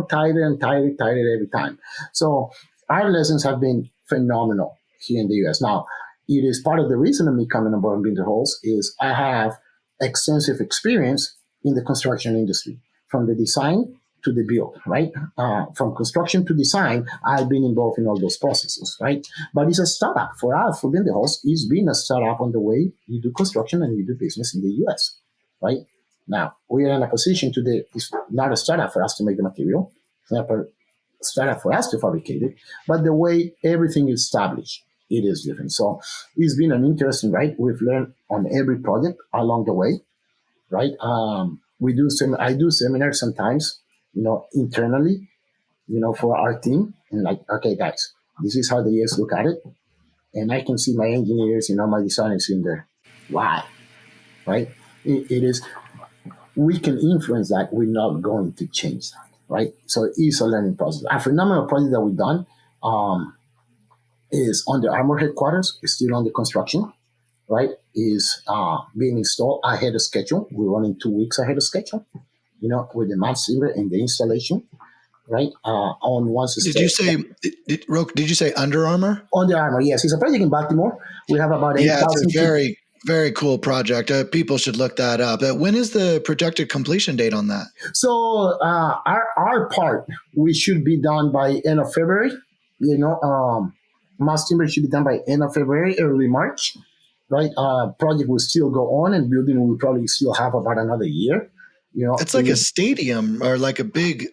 tighter and tighter every time. So our lessons have been phenomenal here in the U.S. Now, it is part of the reason of me coming aboard in Binderholz is I have extensive experience in the construction industry, from the design to the build, right? From construction to design, I've been involved in all those processes, right? But it's a startup. For us, for Binderholz, it's been a startup on the way you do construction and you do business in the U.S., right? Now, we are in a position today, it's not a startup for us to make the material, it's not a startup for us to fabricate it, but the way everything is established, it is different. So it's been an interesting ride. We've learned on every project along the way, right? I do seminars sometimes, internally, for our team, and like, okay, guys, this is how the ES look at it, and I can see my engineers, my designers in there. Why, right? It is. We can influence that. We're not going to change that, right? So it's a learning process. A phenomenal project that we've done is on the Armour headquarters. It's still under construction, right? Is being installed ahead of schedule. We're running 2 weeks ahead of schedule, with the mass timber and the installation, right? On once. Did you say, did you say Under Armour? Under Armour, yes. It's a project in Baltimore. We have about 8,000. Yeah, it's a very, very cool project. People should look that up. When is the projected completion date on that? So our part, we should be done by end of February. Mass timber should be done by end of February, early March, right? Project will still go on, and building will probably still have about another year. It's like a stadium or like a big,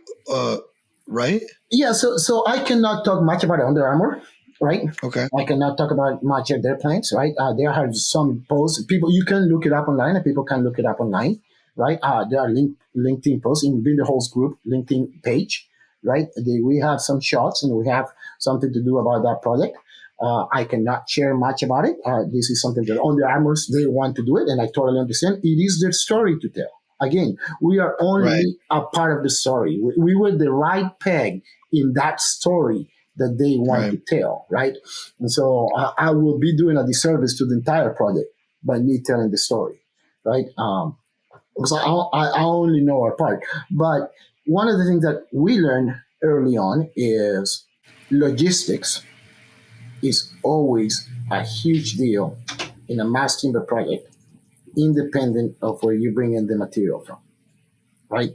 right? Yeah. So I cannot talk much about Under Armour, right? Okay. I cannot talk about much of their plans, right? There are some posts. People, you can look it up online, and people can look it up online, right? There are LinkedIn posts in Binderholz group LinkedIn page, right? We have some shots, and we have something to do about that project. I cannot share much about it. This is something that Under Armours, they want to do it, and I totally understand. It is their story to tell. Again, we are only a part of the story. We were the right peg in that story that they want to tell, right? And so I will be doing a disservice to the entire project by me telling the story, right? Because I only know our part. But one of the things that we learned early on is logistics is always a huge deal in a mass timber project, independent of where you bring in the material from, right?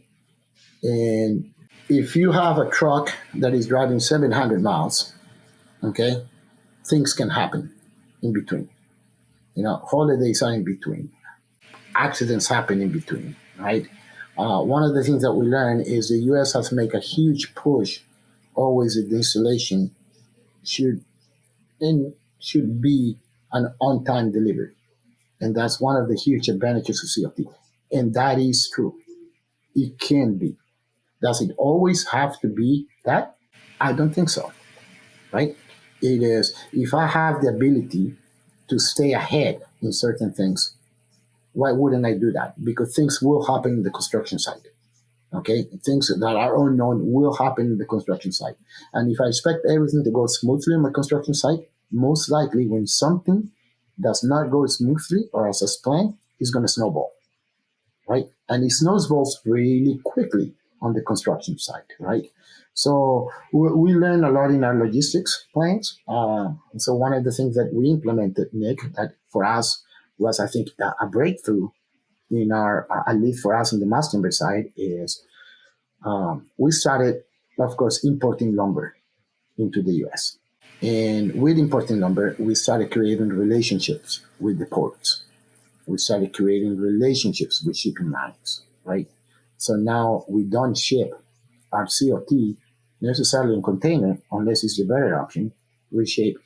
And if you have a truck that is driving 700 miles, okay, things can happen in between, Holidays are in between. Accidents happen in between, right? One of the things that we learn is the U.S. has made a huge push always that the installation should should be an on-time delivery, and that's one of the huge advantages of CLT. And that is true. It can be. Does it always have to be that? I don't think so, right? It is, if I have the ability to stay ahead in certain things, why wouldn't I do that? Because things will happen in the construction site. Okay, things that are unknown will happen in the construction site. And if I expect everything to go smoothly on my construction site, most likely when something does not go smoothly or as planned, it's going to snowball, right? And it snowballs really quickly on the construction site, right? So we learn a lot in our logistics plans. So one of the things that we implemented, Nick, that for us was, I think, a breakthrough in our, at least for us on the mass timber side, is we started, of course, importing lumber into the U.S. And with importing lumber, we started creating relationships with the ports. We started creating relationships with shipping lines, right? So now we don't ship our COT necessarily in container unless it's the better option. We ship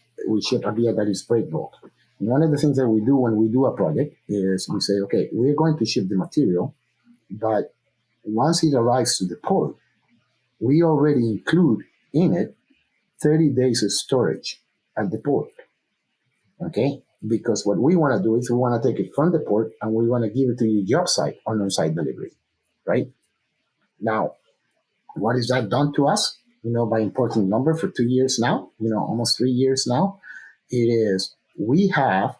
a via that is break bulk. And one of the things that we do when we do a project is we say, okay, we're going to ship the material, but once it arrives to the port, we already include in it 30 days of storage at the port. Okay? Because what we want to do is we want to take it from the port and we want to give it to your job site on-site delivery, right? Now, what is that done to us? By importing lumber for 2 years now, almost 3 years now, it is, we have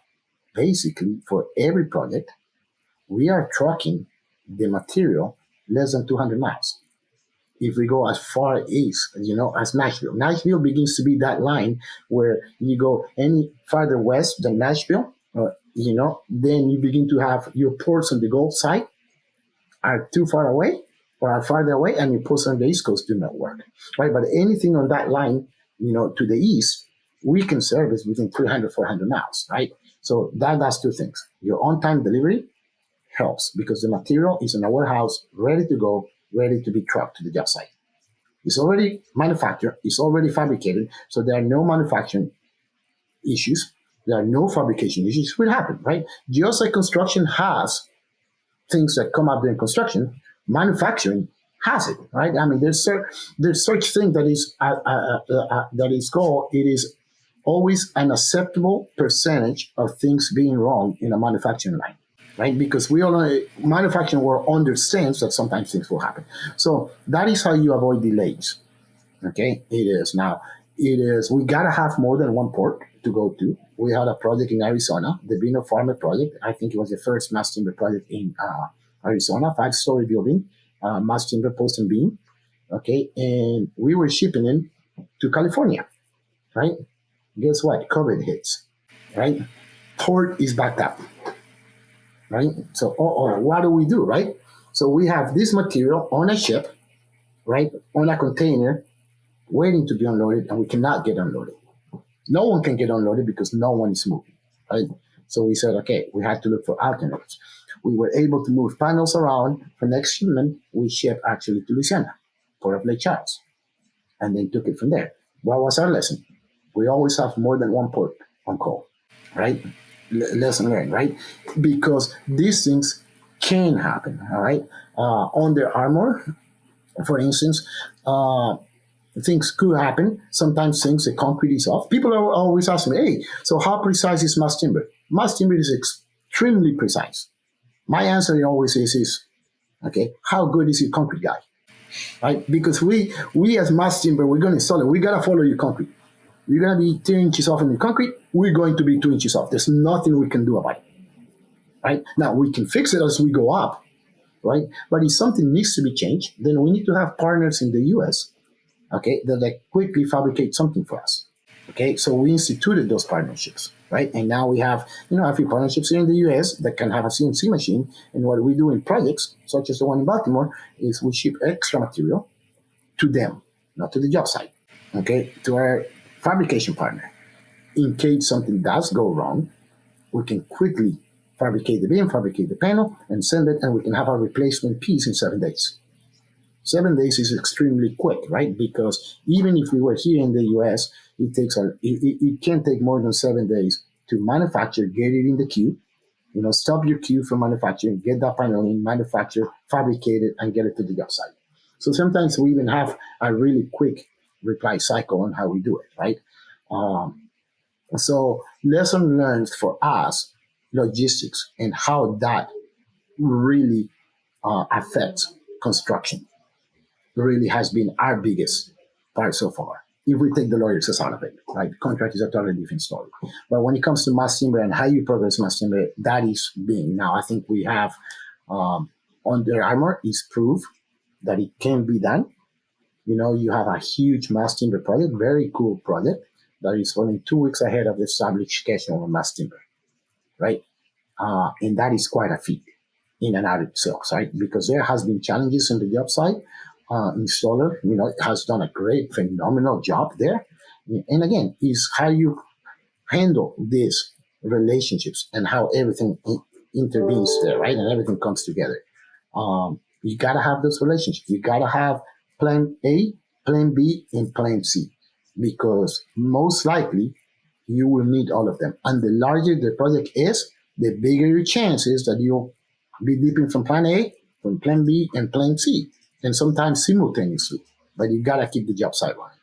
basically for every project, we are trucking the material less than 200 miles. If we go as far east, as Nashville. Nashville begins to be that line where you go any farther west than Nashville, then you begin to have your ports on the Gulf side are too far away or are farther away, and your ports on the East Coast do not work, right? But anything on that line, to the east, we can service within 300, 400 miles, right? So that does two things. Your on-time delivery helps because the material is in a warehouse, ready to go, ready to be trucked to the job site. It's already manufactured, it's already fabricated, so there are no manufacturing issues, there are no fabrication issues. It will happen, right? Just like construction has things that come up during construction, manufacturing has it, right? I mean, there's such thing that is called, it is always an acceptable percentage of things being wrong in a manufacturing line, right? Because we all know manufacturing world understands that sometimes things will happen. So that is how you avoid delays. Okay, we gotta have more than one port to go to. We had a project in Arizona, the Vino Farmer project. I think it was the first mass timber project in Arizona, 5-story building, mass timber post and beam. Okay, and we were shipping in to California, right? Guess what? COVID hits, right? Port is backed up, right? So, what do we do, right? So we have this material on a ship, right, on a container, waiting to be unloaded, and we cannot get unloaded. No one can get unloaded because no one is moving, right? So we said, okay, we had to look for alternatives. We were able to move panels around. For next shipment, we shipped actually to Louisiana, Port of Lake Charles, and then took it from there. What was our lesson? We always have more than one port on call, right? Lesson learned, right? Because these things can happen, all right? Under Armour, for instance, things could happen. Sometimes the concrete is off. People are always asking me, hey, so how precise is mass timber? Mass timber is extremely precise. My answer always is, okay, how good is your concrete guy? Right? Because we as mass timber, we're going to install it. We got to follow your concrete. You're going to be 2 inches off in the concrete. We're going to be 2 inches off. There's nothing we can do about it. Right? Now, we can fix it as we go up. Right? But if something needs to be changed, then we need to have partners in the U.S., okay, that quickly fabricate something for us. Okay, so we instituted those partnerships, right? And now we have, a few partnerships here in the U.S. that can have a CNC machine. And what we do in projects, such as the one in Baltimore, is we ship extra material to them, not to the job site, okay, to our fabrication partner. In case something does go wrong, we can quickly fabricate the beam, fabricate the panel, and send it, and we can have a replacement piece in 7 days. 7 days is extremely quick, right? Because even if we were here in the US, it can take more than 7 days to manufacture, get it in the queue, stop your queue from manufacturing, get that panel in, manufacture, fabricate it, and get it to the job site. So sometimes we even have a really quick reply cycle on how we do it, right? So lesson learned for us, logistics and how that really affects construction really has been our biggest part so far. If we take the lawyers out of it, right? Contract is a totally different story. But when it comes to mass timber and how you progress mass timber, that is being. Now, I think we have under Armour is proof that it can be done. You have a huge mass timber project, very cool project that is running 2 weeks ahead of the established schedule on mass timber, right? And that is quite a feat in and out itself, right? Because there has been challenges on the job site. Installer, has done a great, phenomenal job there. And again, is how you handle these relationships and how everything intervenes there, right? And everything comes together. You got to have those relationships. You got to have plan A, plan B, and plan C, because most likely you will need all of them. And the larger the project is, the bigger your chance is that you'll be dipping from plan A, from plan B, and plan C, and sometimes simultaneously. But you got to keep the job site running.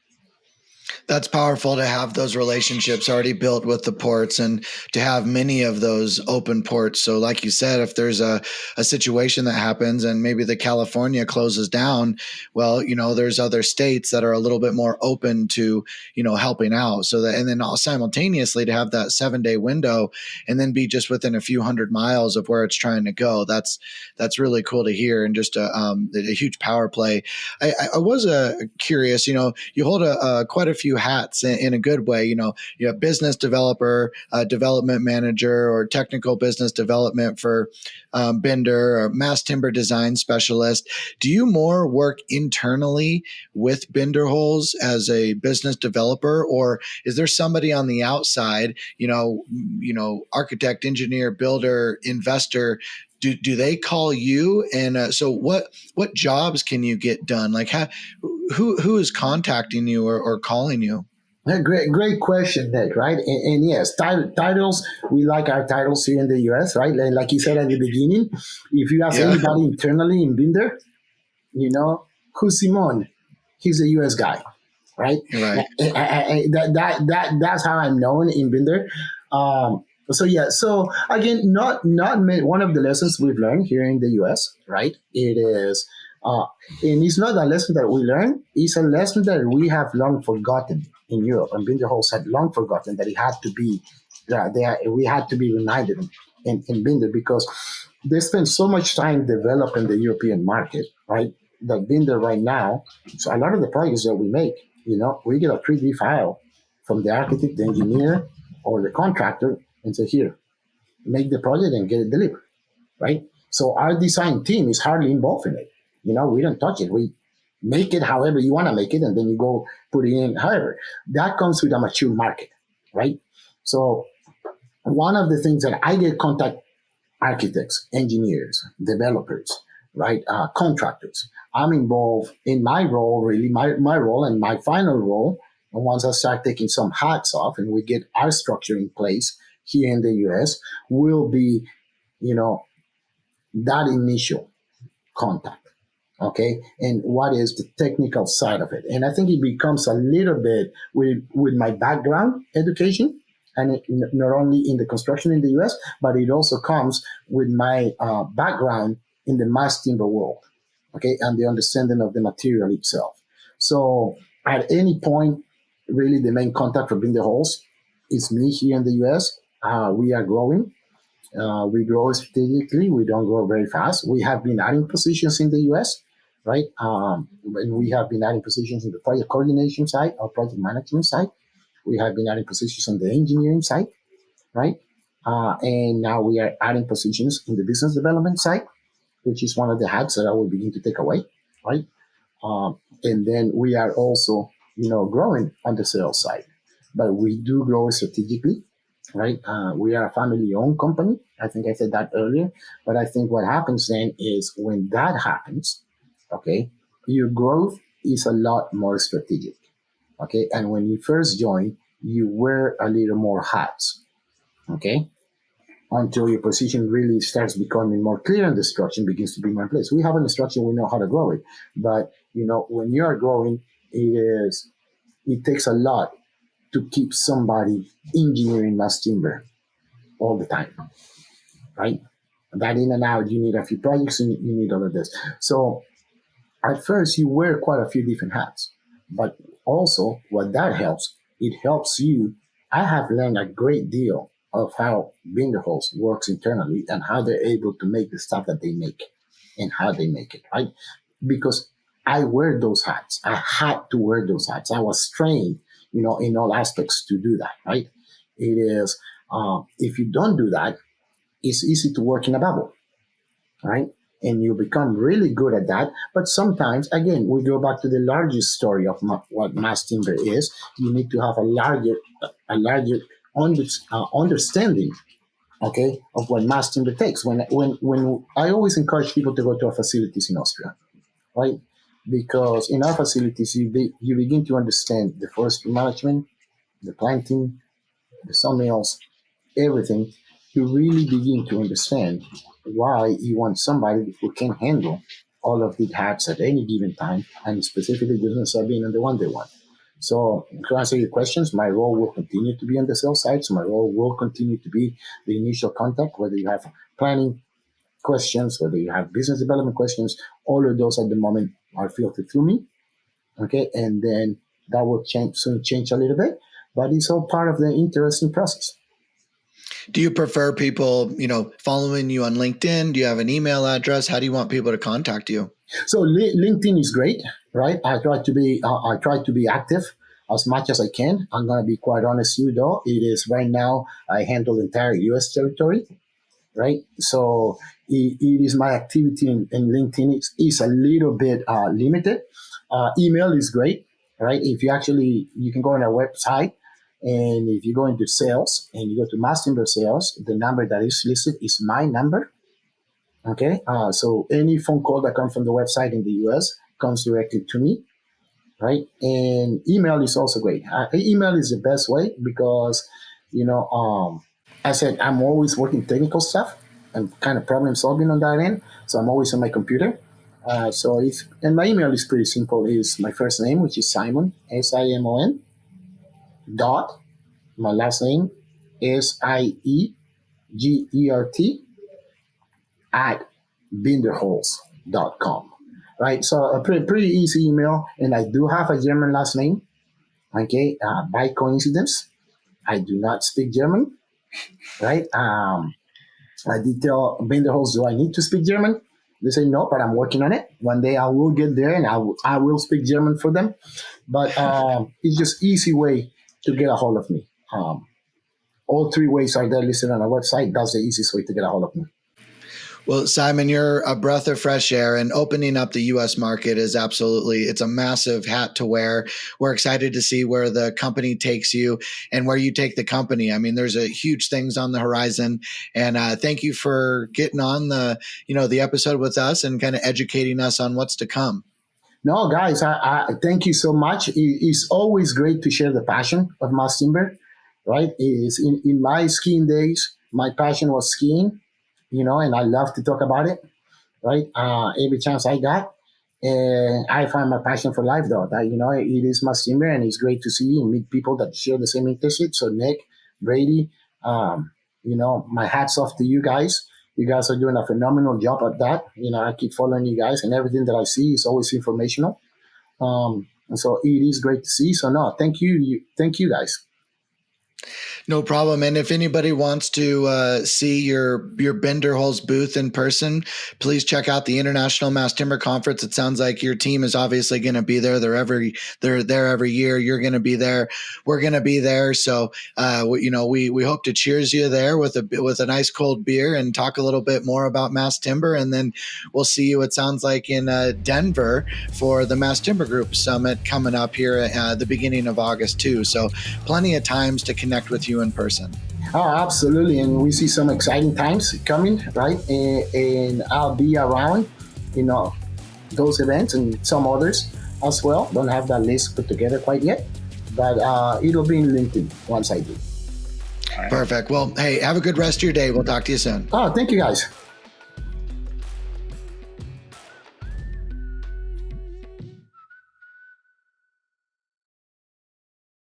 That's powerful to have those relationships already built with the ports and to have many of those open ports. So like you said, if there's a situation that happens and maybe the California closes down, well, there's other states that are a little bit more open to, helping out. So that, and then simultaneously to have that 7-day window and then be just within a few hundred miles of where it's trying to go. That's really cool to hear, and just a huge power play. I was curious, you hold quite a few hats in a good way. You have business developer, development manager, or technical business development for Binder, or mass timber design specialist. Do you more work internally with Binderholz as a business developer, or is there somebody on the outside, architect, engineer, builder, investor? Do they call you? And so what jobs can you get done? Like who is contacting you or calling you? Yeah, great question, Nick, right? And yes, titles, we like our titles here in the US, right? Like you said at the beginning, if you ask anybody internally in Binder, who's Simon? He's a US guy, right? Right. That's how I'm known in Binder. So again, not one of the lessons we've learned here in the US, right? It is, and it's not a lesson that we learn, it's a lesson that we have long forgotten in Europe, and Binderholz had long forgotten that it had to be, we had to be reminded in Binder, because they spend so much time developing the European market, right? That Binder right now, so a lot of the projects that we make, we get a 3D file from the architect, the engineer, or the contractor, and say, here, make the project and get it delivered, right? So our design team is hardly involved in it. We don't touch it. We make it however you want to make it, and then you go put it in however. That comes with a mature market, right? So one of the things that I get contact architects, engineers, developers, right, contractors. I'm involved in my role, really, my role and my final role. And once I start taking some hats off and we get our structure in place here in the US, will be, that initial contact. Okay, and what is the technical side of it? And I think it becomes a little bit with my background education, and not only in the construction in the US, but it also comes with my background in the mass timber world, okay, and the understanding of the material itself. So at any point, really the main contact for Binderholz is me here in the US. We are growing. We grow strategically. We don't grow very fast. We have been adding positions in the US, right? And we have been adding positions in the project coordination side or project management side. We have been adding positions on the engineering side, right? And now we are adding positions in the business development side, which is one of the hats that I will begin to take away, right? And then we are also, growing on the sales side. But we do grow strategically. right? We are a family-owned company. I think I said that earlier. But I think what happens then is when that happens, okay, your growth is a lot more strategic, okay? And when you first join, you wear a little more hats, okay? Until your position really starts becoming more clear and the structure begins to be more in place. We have an structure, we know how to grow it. But, when you are growing, it takes a lot to keep somebody engineering mass timber all the time, right? That in and out, you need a few projects and you need all of this. So at first, you wear quite a few different hats, but also what that helps, it helps you. I have learned a great deal of how Binderholz works internally and how they're able to make the stuff that they make and how they make it, right? Because I wear those hats. I had to wear those hats. I was trained, in all aspects to do that, right? It is, if you don't do that, it's easy to work in a bubble, right? And you become really good at that. But sometimes, again, we go back to the largest story of what mass timber is. You need to have a larger understanding, okay, of what mass timber takes. When I always encourage people to go to our facilities in Austria, right? Because in our facilities, you begin to understand the forestry management, the planting, the sawmills, everything. You really begin to understand why you want somebody who can handle all of the hats at any given time, and specifically business being on the one they want. So to answer your questions, my role will continue to be on the sales side. So my role will continue to be the initial contact, whether you have planning questions, whether you have business development questions, all of those at the moment are filtered through me. Okay, and then that will change a little bit, but it's all part of the interesting process. Do you prefer people, following you on LinkedIn? Do you have an email address? How do you want people to contact you? So LinkedIn is great, right? I try to be active as much as I can. I'm going to be quite honest with you, though. It is right now I handle the entire U.S. territory, right? So it is my activity in LinkedIn is a little bit limited. Email is great, right? If you can go on our website. And if you go into sales and you go to mass timber sales, the number that is listed is my number. Okay. So any phone call that comes from the website in the US comes directly to me. Right. And email is also great. Email is the best way because, I said, I'm always working technical stuff. I'm kind of problem solving on that end. So I'm always on my computer. And my email is pretty simple. It's my first name, which is Simon, Simon. Dot, my last name, Siegert at Binderholz.com. Right, so a pretty easy email, and I do have a German last name. Okay, by coincidence, I do not speak German. Right, I did tell Binderholz, do I need to speak German? They say no, but I'm working on it. One day I will get there, and I will speak German for them. But it's just easy way to get a hold of me. All three ways are there listed on our website. That's the easiest way to get a hold of me. Well, Simon, you're a breath of fresh air, and opening up the U.S. market is it's a massive hat to wear. We're excited to see where the company takes you and where you take the company. I mean, there's a huge things on the horizon, and thank you for getting on the episode with us and kind of educating us on what's to come. No, guys, I thank you so much. It's always great to share the passion of mass timber, right? It's in my skiing days, my passion was skiing, and I love to talk about it, right? Every chance I got. And I find my passion for life, though. That, it is mass timber, and it's great to see and meet people that share the same interest. So Nick, Brady, my hat's off to you guys. You guys are doing a phenomenal job at that. I keep following you guys, and everything that I see is always informational. And so it is great to see. So no, thank you guys. No problem. And if anybody wants to see your Binderholz booth in person, please check out the International Mass Timber Conference. It sounds like your team is obviously going to be there. They're there every year. You're going to be there. We're going to be there. So, we hope to cheers you there with a nice cold beer and talk a little bit more about mass timber. And then we'll see you, it sounds like, in Denver for the Mass Timber Group Summit coming up here at the beginning of August too. So plenty of times to connect with you in person. Oh, absolutely. And we see some exciting times coming, right? And I'll be around, you know, those events and some others as well. Don't have that list put together quite yet, but it'll be in LinkedIn once I do. Perfect. Well, hey, have a good rest of your day. We'll talk to you soon. Oh, thank you guys.